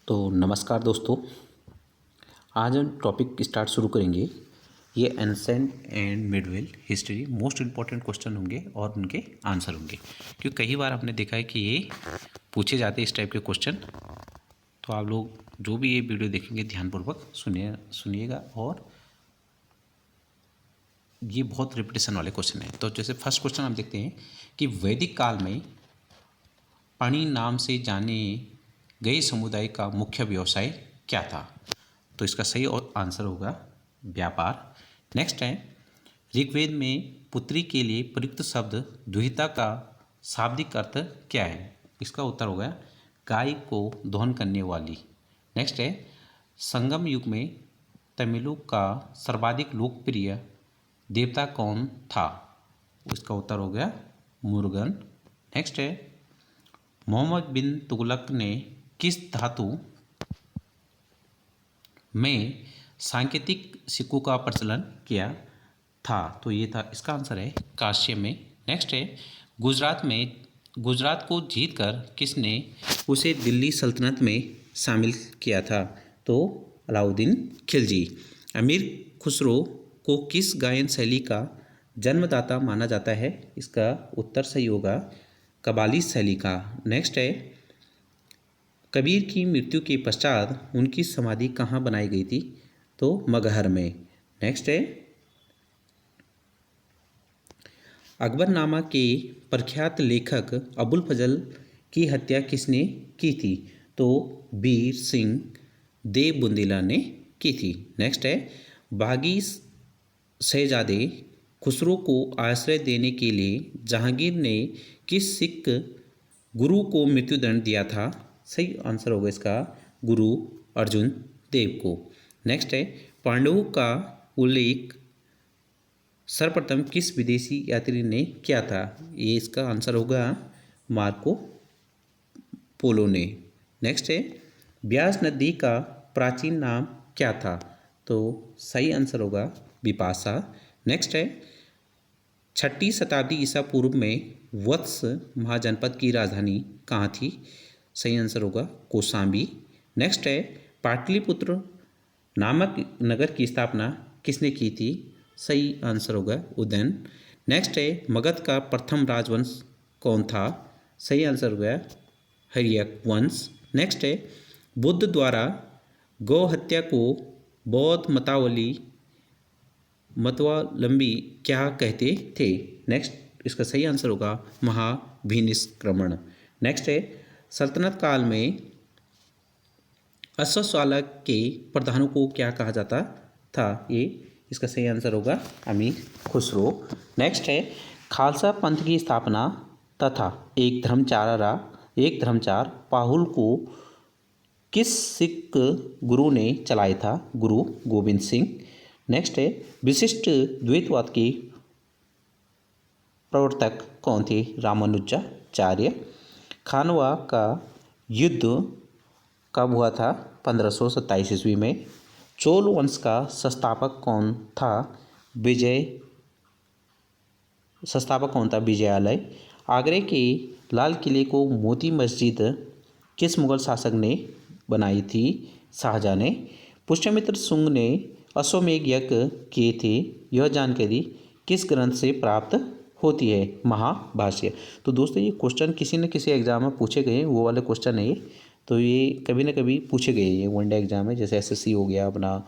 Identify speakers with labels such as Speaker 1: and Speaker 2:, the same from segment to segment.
Speaker 1: तो नमस्कार दोस्तों, आज हम टॉपिक स्टार्ट शुरू करेंगे। ये ancient and Midvale history most important question होंगे और उनके आंसर होंगे, क्योंकि कई बार आपने देखा है कि ये पूछे जाते हैं इस टाइप के क्वेश्चन। तो आप लोग जो भी ये वीडियो देखेंगे ध्यानपूर्वक सुनिएगा और ये बहुत रिपीटेशन वाले क्वेश्चन है। तो जैसे फर्स्ट क्वेश्चन आप देखते हैं कि वैदिक काल में पाणि नाम से जाने गए समुदाय का मुख्य व्यवसाय क्या था? तो इसका सही आंसर होगा व्यापार। नेक्स्ट है, ऋग्वेद में पुत्री के लिए प्रयुक्त शब्द दुहिता का शाब्दिक अर्थ क्या है? इसका उत्तर होगा गाय को दोहन करने वाली। नेक्स्ट है, संगम युग में तमिलों का सर्वाधिक लोकप्रिय देवता कौन था? इसका उत्तर हो गया मुरुगन। नेक्स्ट है, मोहम्मद बिन तुगलक ने किस धातु में सांकेतिक सिक्कों का प्रचलन किया था? तो ये था, इसका आंसर है कांस्य में। नेक्स्ट है, गुजरात को जीतकर किसने उसे दिल्ली सल्तनत में शामिल किया था? तो अलाउद्दीन खिलजी। अमीर खुसरो को किस गायन शैली का जन्मदाता माना जाता है? इसका उत्तर सही होगा कव्वाली शैली का। नेक्स्ट है, कबीर की मृत्यु के पश्चात उनकी समाधि कहाँ बनाई गई थी? तो मगहर में। नेक्स्ट है, अकबरनामा के प्रख्यात लेखक अबुल फजल की हत्या किसने की थी? तो बीर सिंह देव बुंदेला ने की थी। नेक्स्ट है, बागी शहजादे खुसरो को आश्रय देने के लिए जहांगीर ने किस सिख गुरु को मृत्युदंड दिया था? सही आंसर होगा इसका गुरु अर्जुन देव को। नेक्स्ट है, पांडवों का उल्लेख सर्वप्रथम किस विदेशी यात्री ने किया था? ये इसका आंसर होगा मार्को पोलो ने। नेक्स्ट है, ब्यास नदी का प्राचीन नाम क्या था? तो सही आंसर होगा बिपाशा। नेक्स्ट है, 6वीं शताब्दी ईसा पूर्व में वत्स महाजनपद की राजधानी कहाँ थी? सही आंसर होगा कौशाम्बी। नेक्स्ट है, पाटलिपुत्र नामक नगर की स्थापना किसने की थी? सही आंसर होगा उदयन। नेक्स्ट है, मगध का प्रथम राजवंश कौन था? सही आंसर होगा हर्यक वंश। नेक्स्ट है, बुद्ध द्वारा गौ हत्या को बौद्ध मतवावलंबी क्या कहते थे? नेक्स्ट, इसका सही आंसर होगा महाभिनिष्क्रमण। नेक्स्ट है, सल्तनत काल में अश्वशाला के प्रधानों को क्या कहा जाता था? ये इसका सही आंसर होगा अमीर खुसरो। नेक्स्ट है, खालसा पंथ की स्थापना तथा एक धर्मचार पाहुल को किस सिख गुरु ने चलाया था? गुरु गोविंद सिंह। नेक्स्ट है, विशिष्ट द्वैतवाद के प्रवर्तक कौन थे? रामानुजाचार्य। खानवा का युद्ध कब हुआ था? 1527 ईस्वी में। चोल वंश का संस्थापक कौन था? विजयालय। आगरे के लाल किले को मोती मस्जिद किस मुगल शासक ने बनाई थी? शाहजहां ने। पुष्यमित्र शुंग ने अश्वमेध यज्ञ किए थे, यह जानकारी किस ग्रंथ से प्राप्त होती है? महाभाष्य। तो दोस्तों, ये क्वेश्चन किसी न किसी एग्जाम में पूछे गए, वो वाले क्वेश्चन है ये। तो ये कभी ना कभी पूछे गए, ये वनडे एग्जाम है, जैसे एसएससी हो गया अपना,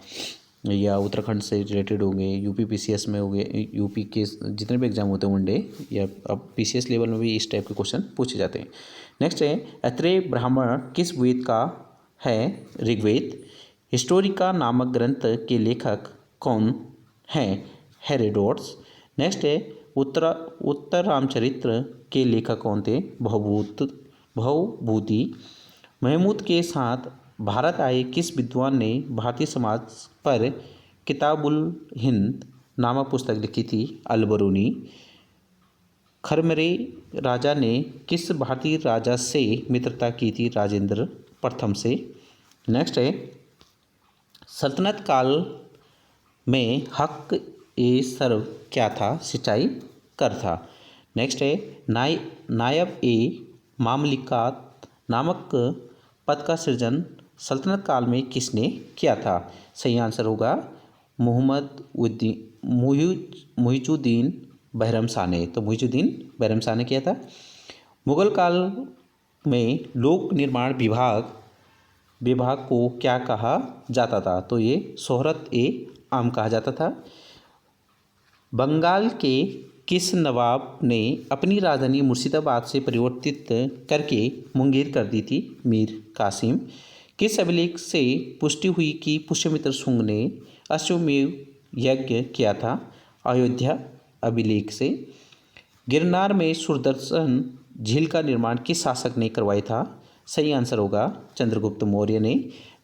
Speaker 1: या उत्तराखंड से रिलेटेड हो गए, यूपी पीसीएस में हो गए, यूपी के जितने भी एग्जाम होते हैं वनडे, या अब पीसीएस लेवल में भी इस टाइप के क्वेश्चन पूछे जाते हैं। नेक्स्ट है, अत्रेय ब्राह्मण किस वेद का है? ऋग्वेद। हिस्टोरिका नामक ग्रंथ के लेखक कौन हैं? हेरोडोटस। नेक्स्ट है, उत्तर रामचरित्र के लेखक कौन थे? भवभूति। महमूद के साथ भारत आए किस विद्वान ने भारतीय समाज पर किताबुल हिंद नामक पुस्तक लिखी थी? अलबरूनी। खरमरे राजा ने किस भारतीय राजा से मित्रता की थी? राजेंद्र प्रथम से। नेक्स्ट है, सल्तनत काल में हक ए सर्व क्या था? सिंचाई कर था। नेक्स्ट है, नायब ए मामलिकात नामक पद का सृजन सल्तनत काल में किसने किया था? सही आंसर होगा मुइजुद्दीन बहरम शाह ने। तो मुइजुद्दीन बहरम शाह ने किया था। मुगल काल में लोक निर्माण विभाग को क्या कहा जाता था? तो ये शोहरत ए आम कहा जाता था। बंगाल के किस नवाब ने अपनी राजधानी मुर्शिदाबाद से परिवर्तित करके मुंगेर कर दी थी? मीर कासिम। किस अभिलेख से पुष्टि हुई कि पुष्यमित्र शुंग ने अश्वमेध यज्ञ किया था? अयोध्या अभिलेख से। गिरनार में सुदर्शन झील का निर्माण किस शासक ने करवाया था? सही आंसर होगा चंद्रगुप्त मौर्य ने।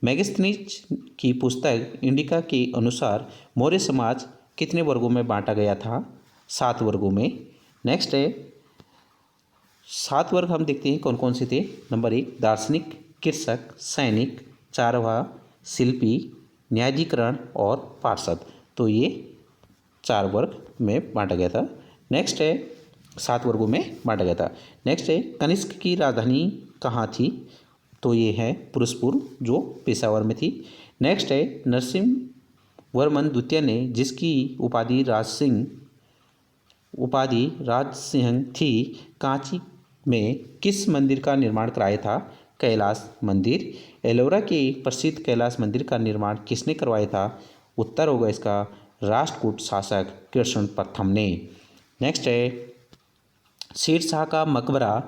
Speaker 1: मेगास्थनीज की पुस्तक इंडिका के अनुसार मौर्य समाज कितने वर्गों में बांटा गया था? 7 वर्गों में। नेक्स्ट है 7 वर्ग हम देखते हैं कौन कौन से थे। नंबर 1 दार्शनिक, कृषक, सैनिक, चारवाह, शिल्पी, न्यायाधिकरण और पार्षद। तो ये 4 वर्ग में बांटा गया था। नेक्स्ट है 7 वर्गों में बांटा गया था। नेक्स्ट है कनिष्क की राजधानी कहाँ थी? तो ये है पुरुषपुर जो पेशावर में थी। नेक्स्ट है नरसिंह वर्मन द्वितीय ने जिसकी उपाधि राज सिंह थी, कांची में किस मंदिर का निर्माण कराया था? कैलाश मंदिर। एलोरा के प्रसिद्ध कैलाश मंदिर का निर्माण किसने करवाया था? उत्तर होगा इसका राष्ट्रकूट शासक कृष्ण प्रथम ने। नेक्स्ट है शेरशाह का मकबरा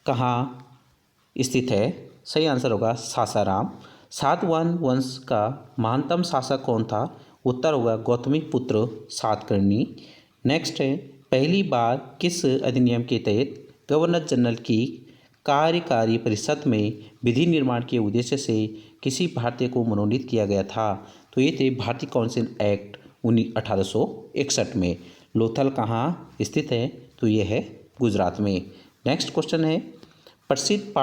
Speaker 1: कहाँ स्थित है? सही आंसर होगा सासाराम। सातवाहन वंश का महानतम शासक कौन था? उत्तर होगा गौतमी पुत्र सातकर्णी। नेक्स्ट है पहली बार किस अधिनियम के तहत गवर्नर जनरल की कार्यकारी परिषद में विधि निर्माण के उद्देश्य से किसी भारतीय को मनोनीत किया गया था? तो ये थे भारतीय काउंसिल एक्ट 1861 में। लोथल कहाँ स्थित है? तो ये है गुजरात में। नेक्स्ट क्वेश्चन है प्रसिद्ध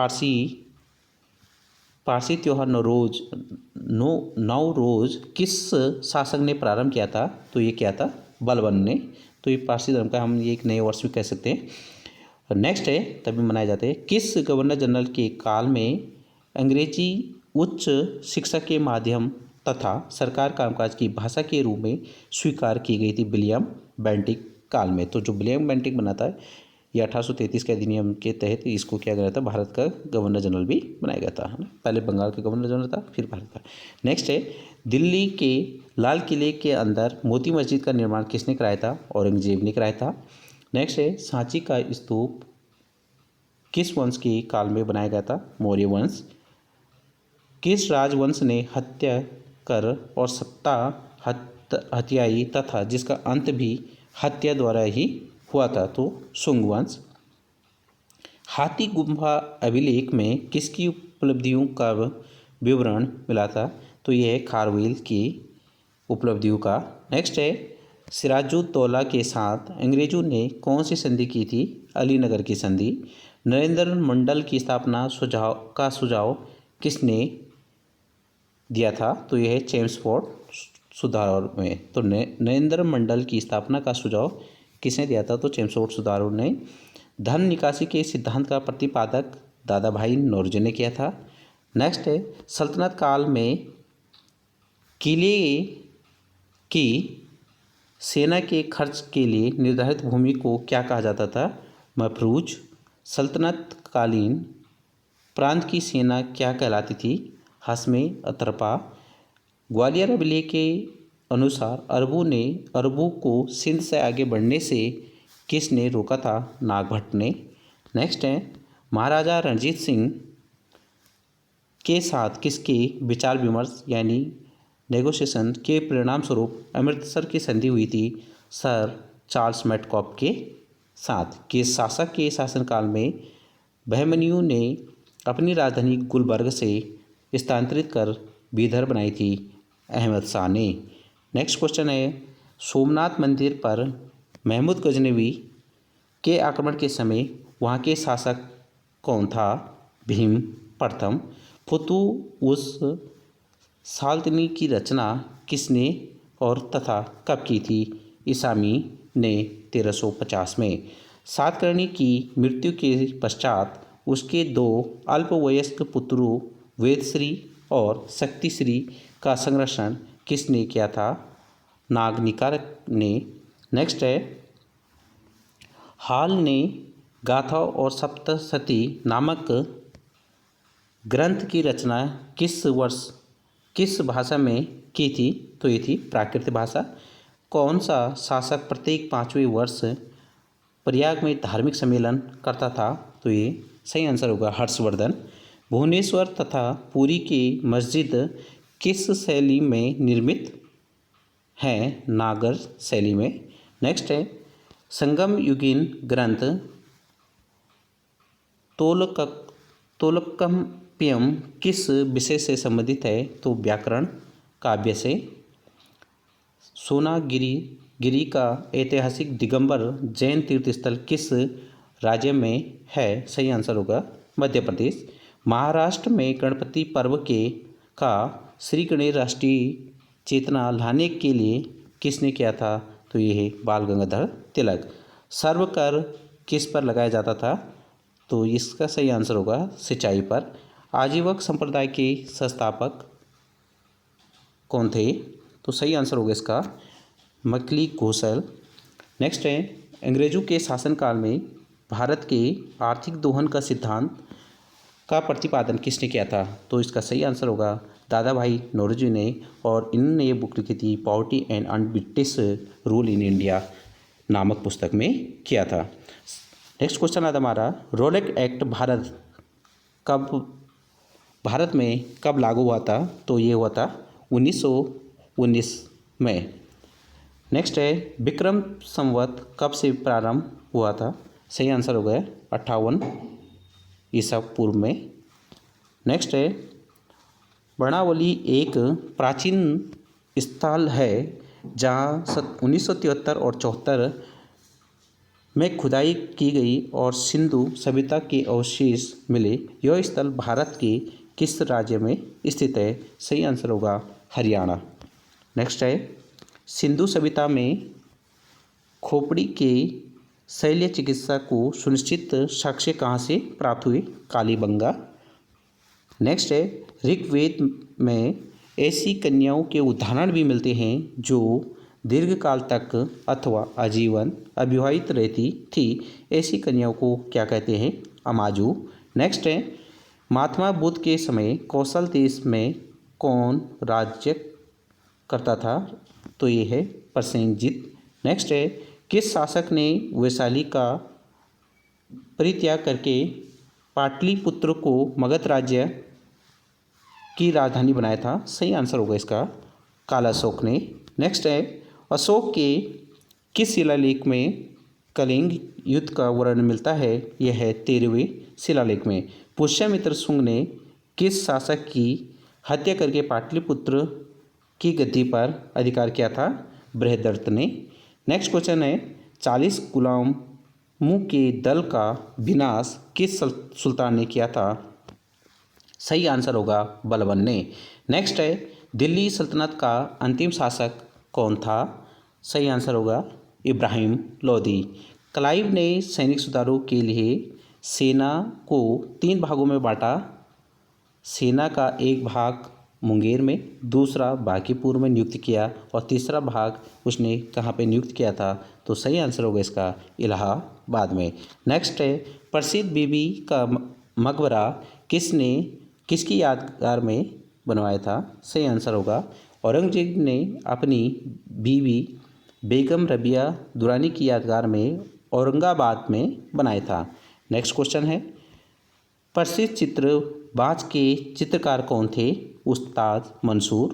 Speaker 1: पारसी त्यौहार नवरोज किस शासक ने प्रारंभ किया था? तो ये क्या था? बलबन ने। तो ये पारसी धर्म का हम ये एक नए वर्ष भी कह सकते हैं। नेक्स्ट है तभी मनाए जाते हैं किस गवर्नर जनरल के काल में अंग्रेजी उच्च शिक्षा के माध्यम तथा सरकार कामकाज की भाषा के रूप में स्वीकार की गई थी? विलियम बेंटिक काल में। तो जो विलियम बेंटिक बनाता है ये 1833 के अधिनियम के तहत इसको क्या गया था? भारत का गवर्नर जनरल भी बनाया गया था, है ना। पहले बंगाल का गवर्नर जनरल था फिर भारत का। नेक्स्ट है दिल्ली के लाल किले के अंदर मोती मस्जिद का निर्माण किसने कराया था? औरंगजेब ने कराया था। नेक्स्ट है सांची का स्तूप किस वंश के काल में बनाया गया था? मौर्य वंश। किस राजवंश ने हत्या कर और सत्ता हत्याई तथा जिसका अंत भी हत्या द्वारा ही हुआ था? तो शुंग वंश। हाथी गुम्फा अभिलेख में किसकी उपलब्धियों का विवरण मिला था? तो यह है खारवेल की उपलब्धियों का। नेक्स्ट है सिराजुद्दौला के साथ अंग्रेजों ने कौन सी संधि की थी? अलीनगर की संधि। नरेंद्र मंडल की स्थापना सुझाव किसने दिया था? तो यह है चेम्सफोर्ड सुधार में। तो नरेंद्र मंडल की स्थापना का सुझाव किसने दिया था? तो चेम्सफोर्ड सुधार ने। धन निकासी के सिद्धांत का प्रतिपादक दादा भाई नौरोजी ने किया था। नेक्स्ट है सल्तनत काल में किले की सेना के खर्च के लिए निर्धारित भूमि को क्या कहा जाता था? मफरूज। सल्तनत कालीन प्रांत की सेना क्या कहलाती थी? हस्मे अतरपा। ग्वालियर अभिलेख के अनुसार अरबों को सिंध से आगे बढ़ने से किसने रोका था? नागभट्ट ने। नेक्स्ट है महाराजा रणजीत सिंह के साथ किसके विचार विमर्श यानी नेगोशिएशन के परिणाम स्वरूप अमृतसर की संधि हुई थी? सर चार्ल्स मेटकॉफ के साथ। किस शासक के शासनकाल में बहमनियों ने अपनी राजधानी गुलबर्ग से स्थानांतरित कर बीदर बनाई थी? अहमद शाह ने। नेक्स्ट क्वेश्चन है सोमनाथ मंदिर पर महमूद गजनवी के आक्रमण के समय वहाँ के शासक कौन था? भीम प्रथम। फुतुह साल्तनी की रचना किसने और तथा कब की थी? ईसामी ने 1350 में। सातकर्णी की मृत्यु के पश्चात उसके 2 अल्पवयस्क पुत्रों वेदश्री और शक्तिश्री का संरक्षण किसने किया था? नागनिकार ने। नेक्स्ट है, हाल ने गाथा और सप्तशती नामक ग्रंथ की रचना किस वर्ष किस भाषा में की थी? तो ये थी प्राकृत भाषा। कौन सा शासक प्रत्येक 5वें वर्ष प्रयाग में धार्मिक सम्मेलन करता था? तो ये सही आंसर होगा हर्षवर्धन। भुवनेश्वर तथा पुरी की मस्जिद किस शैली में निर्मित हैं? नागर शैली में। नेक्स्ट है, संगम युगीन ग्रंथ तोलकप्पियम किस विषय से संबंधित है? तो व्याकरण काव्य से। सोनागिरी का ऐतिहासिक दिगंबर जैन तीर्थ स्थल किस राज्य में है? सही आंसर होगा मध्य प्रदेश। महाराष्ट्र में गणपति पर्व का श्री गणेश राष्ट्रीय चेतना लाने के लिए किसने किया था? तो ये है बाल गंगाधर तिलक। सर्व कर किस पर लगाया जाता था? तो इसका सही आंसर होगा सिंचाई पर। आजीवक संप्रदाय के संस्थापक कौन थे? तो सही आंसर होगा इसका मकली घोषल। नेक्स्ट है, अंग्रेजों के शासनकाल में भारत के आर्थिक दोहन का सिद्धांत का प्रतिपादन किसने किया था? तो इसका सही आंसर होगा दादा भाई नौरोजी ने, और इन्होंने ये बुक लिखी थी poverty and un-British rule in India नामक पुस्तक में किया था। नेक्स्ट क्वेश्चन आता हमारा, रोलेट एक्ट भारत में कब लागू हुआ था? तो ये हुआ था 1919 में। नेक्स्ट है, विक्रम संवत कब से प्रारंभ हुआ था? सही आंसर हो गया 58 ईसा पूर्व में। नेक्स्ट है, वर्णावली एक प्राचीन स्थल है जहाँ 1973 और 74 में खुदाई की गई और सिंधु सभ्यता के अवशेष मिले। यह स्थल भारत के किस राज्य में स्थित है? सही आंसर होगा हरियाणा। नेक्स्ट है, सिंधु सभ्यता में खोपड़ी के शल्य चिकित्सा को सुनिश्चित साक्ष्य कहाँ से प्राप्त हुए? कालीबंगा। नेक्स्ट है, ऋग्वेद में ऐसी कन्याओं के उदाहरण भी मिलते हैं जो दीर्घकाल तक अथवा आजीवन अविवाहित रहती थी। ऐसी कन्याओं को क्या कहते हैं? अमाजू। नेक्स्ट है, महात्मा बुद्ध के समय कौशल देश में कौन राज्य करता था? तो ये है प्रसेनजीत। नेक्स्ट है, किस शासक ने वैशाली का परित्याग करके पाटलिपुत्र को मगध राज्य की राजधानी बनाया था? सही आंसर होगा इसका कालाशोक ने। नेक्स्ट है, अशोक के किस शिलालेख में कलिंग युद्ध का वर्णन मिलता है? यह है 13वें शिलालेख में। पुष्यमित्र शुंग ने किस शासक की हत्या करके पाटलिपुत्र की गद्दी पर अधिकार किया था? बृहदर्थ ने। नेक्स्ट क्वेश्चन है, 40 गुलामों के दल का विनाश किस सुल्तान ने किया था? सही आंसर होगा बलबन ने। नेक्स्ट है, दिल्ली सल्तनत का अंतिम शासक कौन था? सही आंसर होगा इब्राहिम लोदी। क्लाइव ने सैनिक सुधारों के लिए सेना को 3 भागों में बांटा। सेना का एक भाग मुंगेर में, दूसरा बांकीपुर में नियुक्त किया और तीसरा भाग उसने कहाँ पे नियुक्त किया था? तो सही आंसर होगा इसका इलाहाबाद में। नेक्स्ट है, प्रसिद्ध बीबी का मकबरा किसकी यादगार में बनवाया था? सही आंसर होगा औरंगजेब ने अपनी बीवी बेगम रबिया दुरानी की यादगार में औरंगाबाद में बनाया था। नेक्स्ट क्वेश्चन है, प्रसिद्ध चित्रबाज के चित्रकार कौन थे? उस्ताद मंसूर।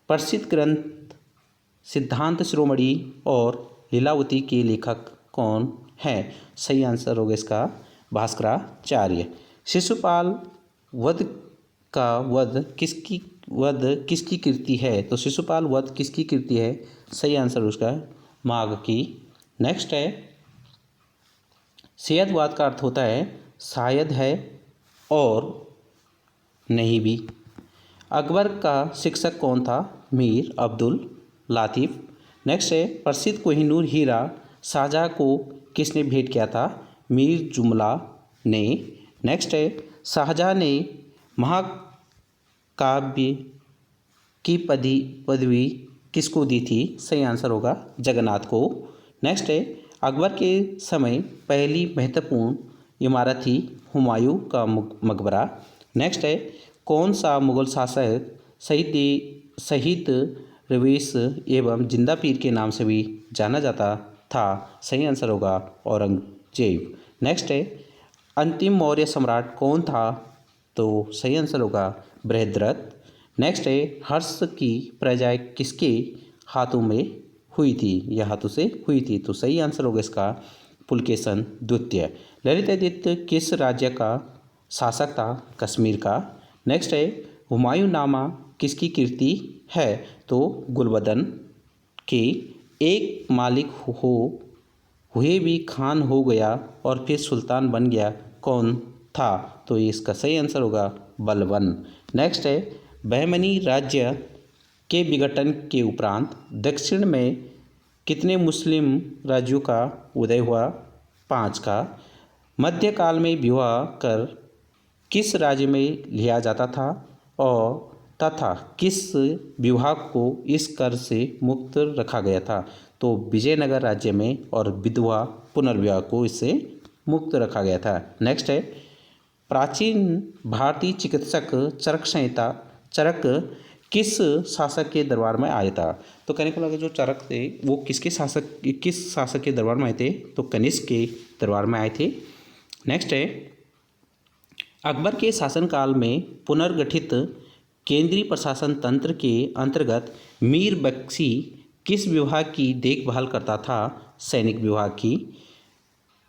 Speaker 1: प्रसिद्ध ग्रंथ सिद्धांत शिरोमणि और लीलावती के लेखक कौन हैं? सही आंसर होगा इसका भास्कराचार्य। शिशुपाल वध किसकी कृति है? तो शिशुपाल वध किसकी कृति है? सही आंसर उसका माघ की। नेक्स्ट है, सैयदवाद का अर्थ होता है शायद है और नहीं भी। अकबर का शिक्षक कौन था? मीर अब्दुल लातिफ। नेक्स्ट है, प्रसिद्ध कोहिनूर हीरा शाहजहाँ को किसने भेंट किया था? मीर जुमला ने। नेक्स्ट है, शाहजहाँ ने काव्य की पदवी किसको दी थी? सही आंसर होगा जगन्नाथ को। नेक्स्ट है, अकबर के समय पहली महत्वपूर्ण इमारत थी हुमायूं का मकबरा। नेक्स्ट है, कौन सा मुगल शासक शहीद रवीश एवं जिंदा पीर के नाम से भी जाना जाता था? सही आंसर होगा औरंगजेब। नेक्स्ट है, अंतिम मौर्य सम्राट कौन था? तो सही आंसर होगा बृहद्रथ। नेक्स्ट है, हर्ष की प्रजा किसके हाथों में हुई थी? यह हाथों से हुई थी, तो सही आंसर होगा इसका पुलकेशन द्वितीय। ललितादित्य किस राज्य का शासक था? कश्मीर का। नेक्स्ट है, हुमायूं नामा किसकी कीर्ति है? तो गुलबदन के। एक मालिक हुए भी खान हो गया और फिर सुल्तान बन गया, कौन था? तो इसका सही आंसर होगा बलबन। नेक्स्ट है, बहमनी राज्य के विघटन के उपरांत दक्षिण में कितने मुस्लिम राज्यों का उदय हुआ? 5 का। मध्यकाल में विवाह कर किस राज्य में लिया जाता था और तथा किस विभाग को इस कर से मुक्त रखा गया था? तो विजयनगर राज्य में, और विधवा पुनर्विवाह को इससे मुक्त रखा गया था। नेक्स्ट है, प्राचीन भारतीय चिकित्सक चरक संहिता चरक किस शासक के दरबार में आया था? तो कहने को लगा जो चरक थे वो किस शासक के दरबार में आए थे? तो कनिष्क के दरबार में आए थे। नेक्स्ट है, अकबर के शासनकाल में पुनर्गठित केंद्रीय प्रशासन तंत्र के अंतर्गत मीर बख्शी किस विभाग की देखभाल करता था? सैनिक विभाग की।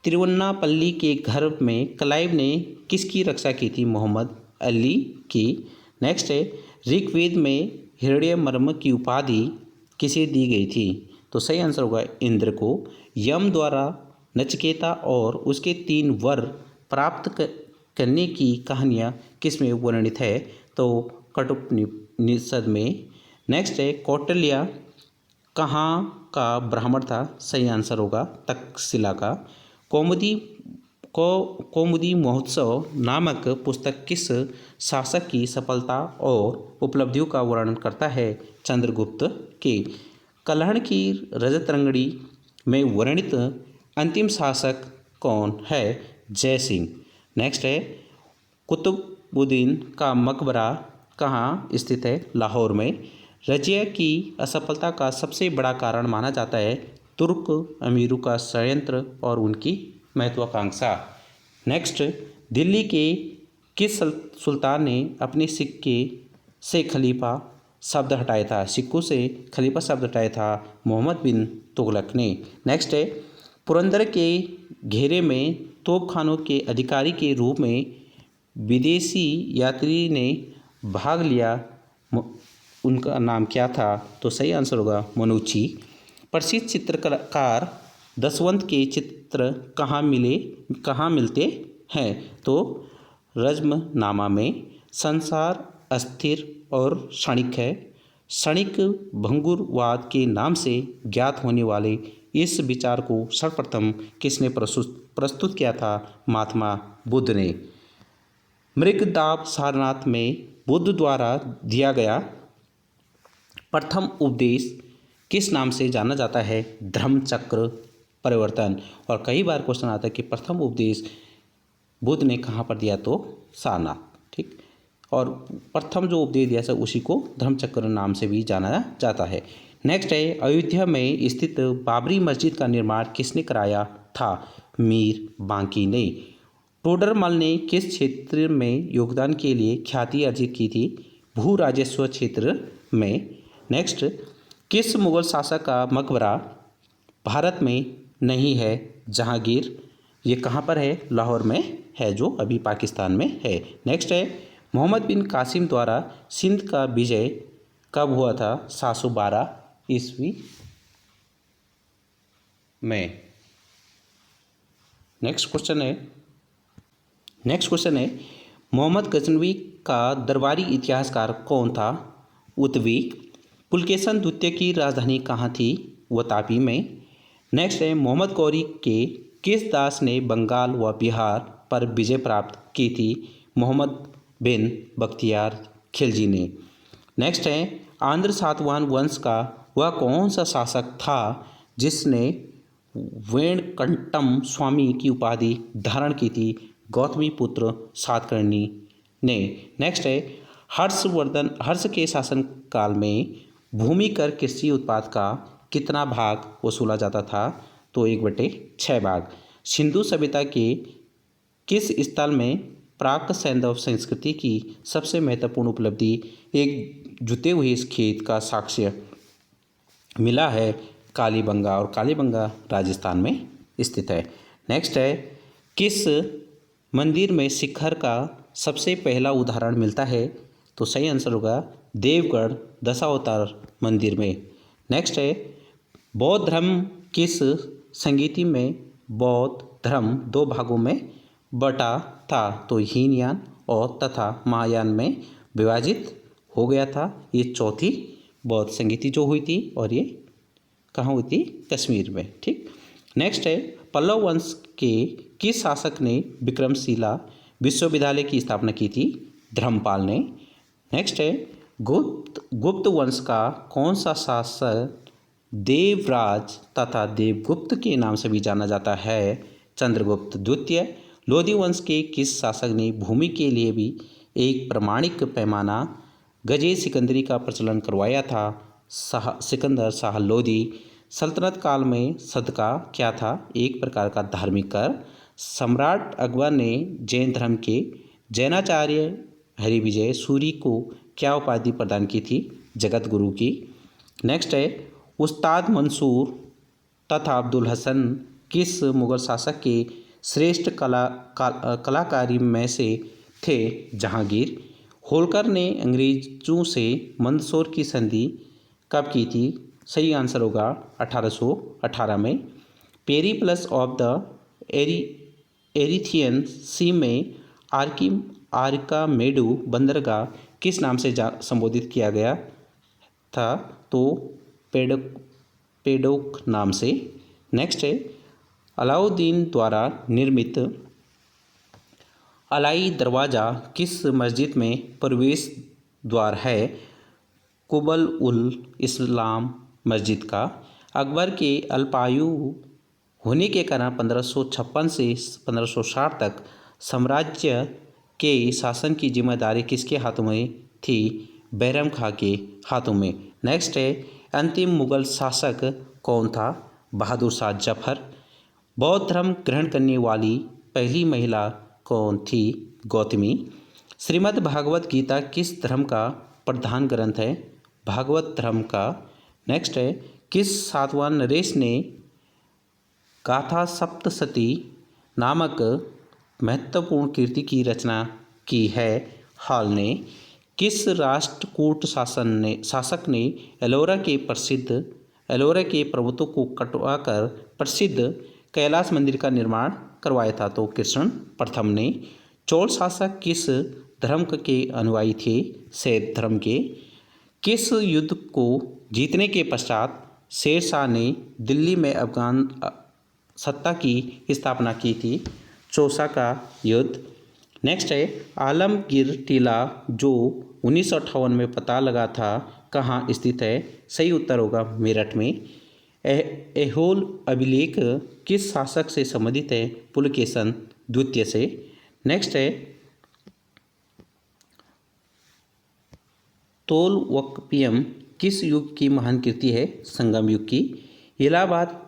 Speaker 1: तिरुवन्नापल्ली के घर में क्लाइव ने किसकी रक्षा की थी? मोहम्मद अली की। नेक्स्ट है, ऋग्वेद में हिरण्यवर्म की उपाधि किसे दी गई थी? तो सही आंसर होगा इंद्र को। यम द्वारा नचिकेता और उसके 3 वर प्राप्त करने की कहानियाँ किस में वर्णित है? तो कठोपनिषद में। नेक्स्ट है, कौटिल्य कहाँ का ब्राह्मण था? सही आंसर होगा तक्षशिला का। कौमुदी महोत्सव नामक पुस्तक किस शासक की सफलता और उपलब्धियों का वर्णन करता है? चंद्रगुप्त के। कल्हड़ की रजत रंगड़ी में वर्णित अंतिम शासक कौन है? जय सिंह। नेक्स्ट है, कुतुबुद्दीन का मकबरा कहाँ स्थित है? लाहौर में। रजिया की असफलता का सबसे बड़ा कारण माना जाता है तुर्क अमीरों का षड्यंत्र और उनकी महत्वाकांक्षा। नेक्स्ट, दिल्ली के किस सुल्तान ने अपने सिक्के से खलीफा शब्द हटाया था? सिक्कों से खलीफा शब्द हटाया था मोहम्मद बिन तुगलक ने। नेक्स्ट है, पुरंदर के घेरे में तोपखानों के अधिकारी के रूप में विदेशी यात्री ने भाग लिया, उनका नाम क्या था? तो सही आंसर होगा मनुची। प्रसिद्ध चित्रकार दसवंत के चित्र कहाँ मिलते हैं? तो रज्मनामा में। संसार अस्थिर और क्षणिक है। क्षणिक भंगुरवाद के नाम से ज्ञात होने वाले इस विचार को सर्वप्रथम किसने प्रस्तुत किया था? महात्मा बुद्ध ने। मृगदाब सारनाथ में बुद्ध द्वारा दिया गया प्रथम उपदेश किस नाम से जाना जाता है? धर्मचक्र परिवर्तन। और कई बार क्वेश्चन आता है कि प्रथम उपदेश बुद्ध ने कहाँ पर दिया? तो सारनाथ। ठीक, और प्रथम जो उपदेश दिया था उसी को धर्मचक्र नाम से भी जाना जाता है। नेक्स्ट है, अयोध्या में स्थित बाबरी मस्जिद का निर्माण किसने कराया था? मीर बांकी ने। टोडरमल ने किस क्षेत्र में योगदान के लिए ख्याति अर्जित की थी? भू राजस्व क्षेत्र में। नेक्स्ट, किस मुगल शासक का मकबरा भारत में नहीं है? जहांगीर। ये कहाँ पर है? लाहौर में है, जो अभी पाकिस्तान में है। नेक्स्ट है, मोहम्मद बिन कासिम द्वारा सिंध का विजय कब हुआ था? 712 ईस्वी में। नेक्स्ट क्वेश्चन है, मोहम्मद गजनवी का दरबारी इतिहासकार कौन था? उतवी। पुलकेशन द्वितीय की राजधानी कहाँ थी? वह तापी में। नेक्स्ट है, मोहम्मद गौरी के किस दास ने बंगाल व बिहार पर विजय प्राप्त की थी? मोहम्मद बिन बख्तियार खिलजी ने। नेक्स्ट है आंध्र सातवाहन वंश का वह कौन सा शासक था जिसने वेंकटम स्वामी की उपाधि धारण की थी? गौतमी पुत्र सातकर्णी ने। नेक्स्ट है हर्ष के शासन काल में भूमि कर कृषि उत्पाद का कितना भाग वसूला जाता था? तो 1/6 भाग। सिंधु सभ्यता के किस स्थल में प्राक सैंधव संस्कृति की सबसे महत्वपूर्ण उपलब्धि एक जुते हुए इस खेत का साक्ष्य मिला है? कालीबंगा, और कालीबंगा राजस्थान में स्थित है। नेक्स्ट है किस मंदिर में शिखर का सबसे पहला उदाहरण मिलता है? तो सही आंसर होगा देवगढ़ दशावतार मंदिर में। नेक्स्ट है बौद्ध धर्म किस संगीति में बौद्ध धर्म 2 भागों में बटा था? तो हीनयान और तथा महायान में विभाजित हो गया था। ये चौथी बौद्ध संगीति जो हुई थी, और ये कहाँ हुई थी? कश्मीर में। ठीक। नेक्स्ट है पल्लव वंश के किस शासक ने विक्रमशिला विश्वविद्यालय की स्थापना की थी? धर्मपाल ने। नेक्स्ट है गुप्त वंश का कौन सा शासक देवराज तथा देवगुप्त के नाम से भी जाना जाता है? चंद्रगुप्त द्वितीय। लोधी वंश के किस शासक ने भूमि के लिए भी एक प्रमाणिक पैमाना गजे सिकंदरी का प्रचलन करवाया था? सिकंदर शाह लोधी। सल्तनत काल में सदका क्या था? एक प्रकार का धार्मिक कर। सम्राट अकबर ने जैन धर्म के जैनाचार्य हरिविजय सूरी को क्या उपाधि प्रदान की थी? जगत गुरु की। नेक्स्ट है उस्ताद मंसूर तथा अब्दुल हसन किस मुगल शासक के श्रेष्ठ कलाकारी में से थे? जहांगीर। होलकर ने अंग्रेजों से मंदसौर की संधि कब की थी? सही आंसर होगा 1818 में। पेरीप्लस ऑफ द एरिथियन सी में आर्कामेडू बंदरगाह किस नाम से संबोधित किया गया था? तो पेडोक नाम से। नेक्स्ट है अलाउद्दीन द्वारा निर्मित अलाई दरवाज़ा किस मस्जिद में प्रवेश द्वार है? कुबल उल इस्लाम मस्जिद का। अकबर के अल्पायु होने के कारण 1556 से 1560 तक साम्राज्य के शासन की जिम्मेदारी किसके हाथों में थी? बैरम खां के हाथों में। नेक्स्ट है अंतिम मुगल शासक कौन था? बहादुर शाह जफर। बौद्ध धर्म ग्रहण करने वाली पहली महिला कौन थी? गौतमी। श्रीमद् भागवत गीता किस धर्म का प्रधान ग्रंथ है? भागवत धर्म का। नेक्स्ट है किस सातवाहन नरेश ने गाथा सप्तशती नामक महत्वपूर्ण कृति की रचना की है? हाल ने। किस राष्ट्रकूट शासक ने एलोरा के पर्वतों को कटवाकर प्रसिद्ध कैलाश मंदिर का निर्माण करवाया था? तो कृष्ण प्रथम ने। चोल शासक किस धर्म के अनुयायी थे? शैव धर्म के। किस युद्ध को जीतने के पश्चात शेरशाह ने दिल्ली में अफगान सत्ता की स्थापना की थी? चौसा का युद्ध। नेक्स्ट है आलमगीर टीला जो 1958 में पता लगा था कहाँ स्थित है? सही उत्तर होगा मेरठ में। ऐहोल अभिलेख किस शासक से संबंधित है? पुलकेशन द्वितीय से। नेक्स्ट है तोलवकपियम किस युग की महान कृति है? संगम युग की। इलाहाबाद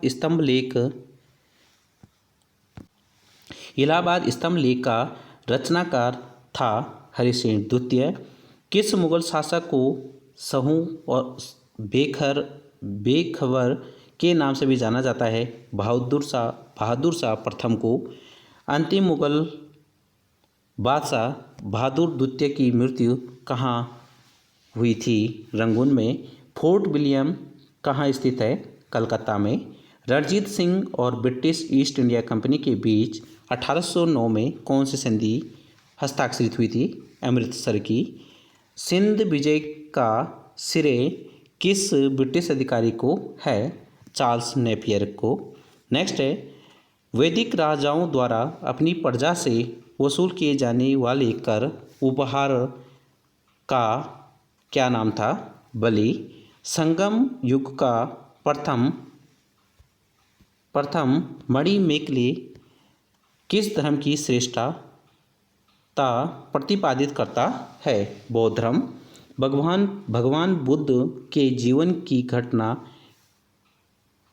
Speaker 1: स्तंभ लेख का रचनाकार था हरिसेन द्वितीय। किस मुगल शासक को सहू और बेखबर के नाम से भी जाना जाता है? बहादुर शाह प्रथम को। अंतिम मुगल बादशाह बहादुर द्वितीय की मृत्यु कहाँ हुई थी? रंगून में। फोर्ट विलियम कहाँ स्थित है? कलकत्ता में। रणजीत सिंह और ब्रिटिश ईस्ट इंडिया कंपनी के बीच 1809 में कौन सी संधि हस्ताक्षरित हुई थी? अमृतसर की। सिंध विजय का श्रेय किस ब्रिटिश अधिकारी को है? चार्ल्स नेपियर को। नेक्स्ट है वैदिक राजाओं द्वारा अपनी प्रजा से वसूल किए जाने वाले कर उपहार का क्या नाम था? बलि। संगम युग का प्रथम प्रथम मणिमेखले किस धर्म की श्रेष्ठता प्रतिपादित करता है? बौद्ध धर्म। भगवान बुद्ध के जीवन की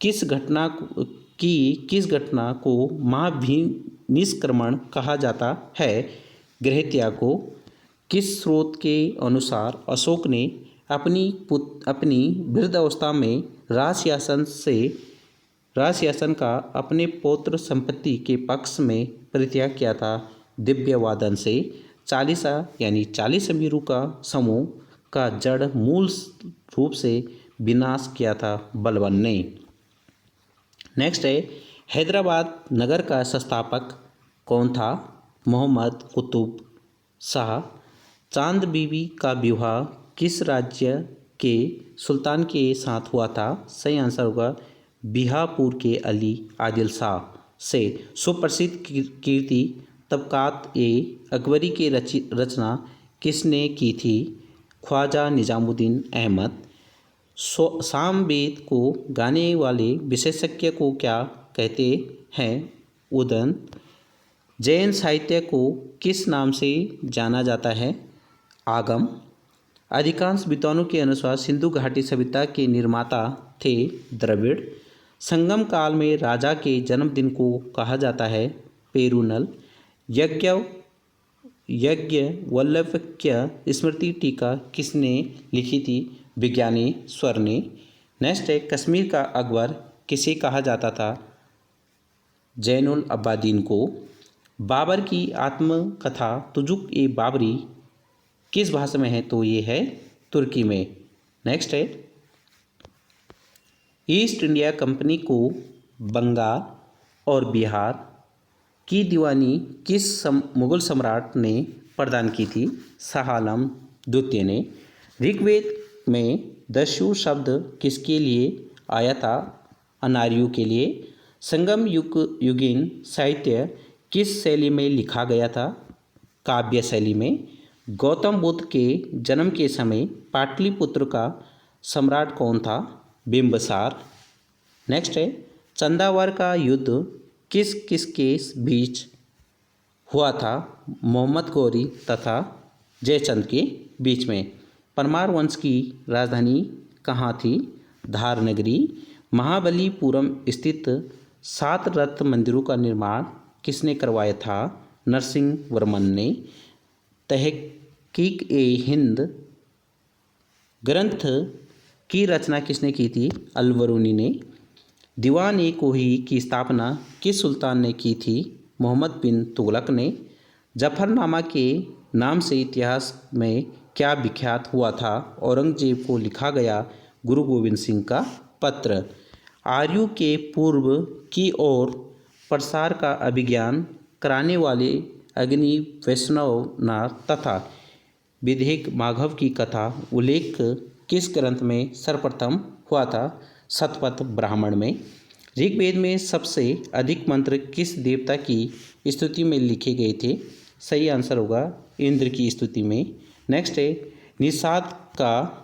Speaker 1: किस घटना को महाभिनिष्क्रमण कहा जाता है? गृहत्याग को। किस स्रोत के अनुसार अशोक ने अपनी वृद्धावस्था में राजशासन का अपने पौत्र संपत्ति के पक्ष में परित्याग किया था? दिव्यवादन से। 40 अमीरों का समूह का जड़ मूल रूप से विनाश किया था बलबन ने। नेक्स्ट है, हैदराबाद नगर का संस्थापक कौन था? मोहम्मद कुतुब शाह। चांद बीबी का विवाह किस राज्य के सुल्तान के साथ हुआ था? सही आंसर होगा बीहापुर के अली आदिल शाह से। सुप्रसिद्ध कीर्ति तबकात ए अकबरी की रचना किसने की थी? ख्वाजा निजामुद्दीन अहमद। सामवेद को गाने वाले विशेषज्ञ को क्या कहते हैं? उदंत। जैन साहित्य को किस नाम से जाना जाता है? आगम। अधिकांश विद्वानों के अनुसार सिंधु घाटी सभ्यता के निर्माता थे द्रविड़। संगम काल में राजा के जन्मदिन को कहा जाता है पेरुनल। याज्ञवल्क्य स्मृति टीका किसने लिखी थी? विज्ञानेश्वर ने। नेक्स्ट है, कश्मीर का अकबर किसे कहा जाता था? जैनुल अब्बादीन को। बाबर की आत्मकथा तुजुक ए बाबरी किस भाषा में है? तो ये है तुर्की में। नेक्स्ट है, ईस्ट इंडिया कंपनी को बंगाल और बिहार की दीवानी किस मुगल सम्राट ने प्रदान की थी? शाह आलम द्वितीय ने। ऋग्वेद में दस्यु शब्द किसके लिए आया था? अनार्यों के लिए। संगम युगीन साहित्य किस शैली में लिखा गया था? काव्य शैली में। गौतम बुद्ध के जन्म के समय पाटलिपुत्र का सम्राट कौन था? बिंबिसार। नेक्स्ट है, चंदावर का युद्ध किस के बीच हुआ था? मोहम्मद गौरी तथा जयचंद के बीच में। परमार वंश की राजधानी कहाँ थी? धार नगरी। महाबलीपुरम स्थित 7 रत्न मंदिरों का निर्माण किसने करवाया था? नरसिंह वर्मन ने। तहकीक ए हिंद ग्रंथ की रचना किसने की थी? अलबरूनी ने। दीवान ए कोही की स्थापना किस सुल्तान ने की थी? मोहम्मद बिन तुगलक ने। जफरनामा के नाम से इतिहास में क्या विख्यात हुआ था? औरंगजेब को लिखा गया गुरु गोविंद सिंह का पत्र। आर्यों के पूर्व की ओर प्रसार का अभिज्ञान कराने वाले अग्नि वैष्णवनाथ तथा विधेक माघव की कथा उल्लेख किस ग्रंथ में सर्वप्रथम हुआ था? शतपथ ब्राह्मण में। ऋग्वेद में सबसे अधिक मंत्र किस देवता की स्तुति में लिखे गए थे? सही आंसर होगा इंद्र की स्तुति में। नेक्स्ट है, निषाद का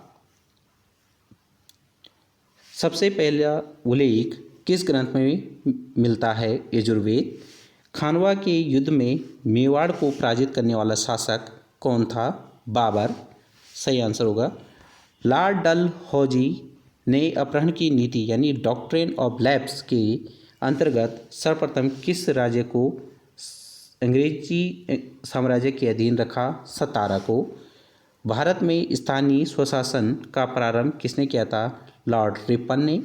Speaker 1: सबसे पहला उल्लेख किस ग्रंथ में मिलता है? यजुर्वेद। खानवा के युद्ध में मेवाड़ को पराजित करने वाला शासक कौन था? बाबर। सही आंसर होगा। लॉर्ड डलहौजी ने अपहरण की नीति यानी डॉक्ट्रिन ऑफ लैप्स के अंतर्गत सर्वप्रथम किस राज्य को अंग्रेजी साम्राज्य के अधीन रखा? सतारा को। भारत में स्थानीय स्वशासन का प्रारंभ किसने किया था? लॉर्ड रिपन ने।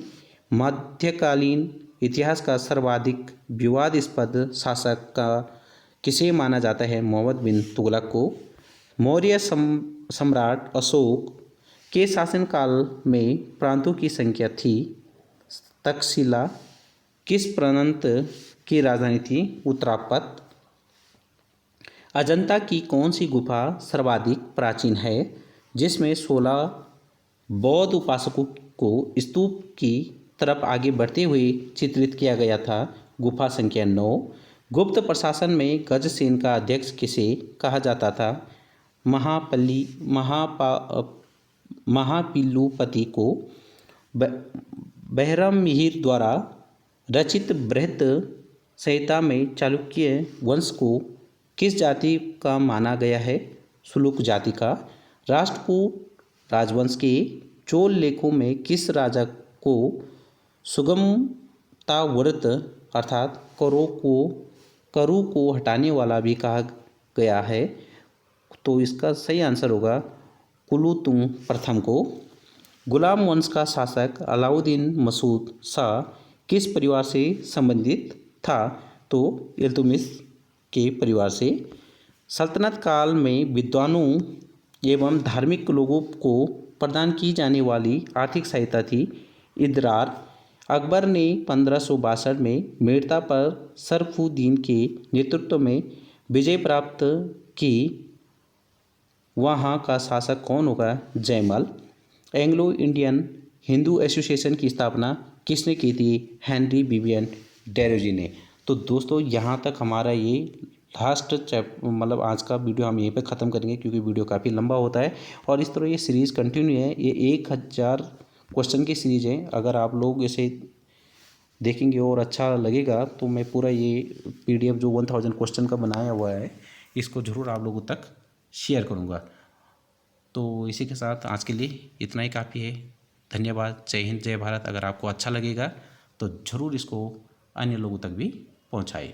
Speaker 1: मध्यकालीन इतिहास का सर्वाधिक विवादास्पद शासक का किसे माना जाता है? मोहम्मद बिन तुगलक को। मौर्य सम्राट अशोक के शासनकाल में प्रांतों की संख्या थी? तक्षशिला। किस प्रांत की राजधानी थी? उत्तरापत। अजंता की कौन सी गुफा सर्वाधिक प्राचीन है जिसमें 16 बौद्ध उपासकों को स्तूप की तरफ आगे बढ़ते हुए चित्रित किया गया था? गुफा संख्या 9। गुप्त प्रशासन में गजसेन का अध्यक्ष किसे कहा जाता था? महापिलुपति को बहरम मिहिर द्वारा रचित बृहत संहिता में चालुक्य वंश को किस जाति का माना गया है? सुलुक जाति का। राष्ट्रकूट राजवंश के चोल लेखों में किस राजा को सुगमता व्रत अर्थात करु को हटाने वाला भी कहा गया है? तो इसका सही आंसर होगा कुलोत्तुंग प्रथम को। गुलाम वंश का शासक अलाउद्दीन मसूद शाह किस परिवार से संबंधित था? तो इल्तुतमिश के परिवार से। सल्तनत काल में विद्वानों एवं धार्मिक लोगों को प्रदान की जाने वाली आर्थिक सहायता थी इदरार। अकबर ने 1562 में मेड़ता पर शरफुद्दीन के नेतृत्व में विजय प्राप्त की। वहाँ का शासक कौन होगा? Jaimal. Anglo Indian Hindu association की स्थापना किसने की थी? हेनरी विवियन डेरोजी ने। तो दोस्तों यहाँ तक हमारा ये लास्ट मतलब आज का वीडियो हम यहीं पे ख़त्म करेंगे, क्योंकि वीडियो काफ़ी लंबा होता है और इस तरह ये सीरीज़ कंटिन्यू है। ये 1000 क्वेश्चन की सीरीज़ है। अगर आप लोग इसे देखेंगे और अच्छा लगेगा तो मैं पूरा ये PDF जो 1000 क्वेश्चन का बनाया हुआ है इसको ज़रूर आप लोगों तक शेयर करूँगा। तो इसी के साथ आज के लिए इतना ही काफ़ी है। धन्यवाद। जय हिंद, जय भारत। अगर आपको अच्छा लगेगा तो ज़रूर इसको अन्य लोगों तक भी पहुँचाएं।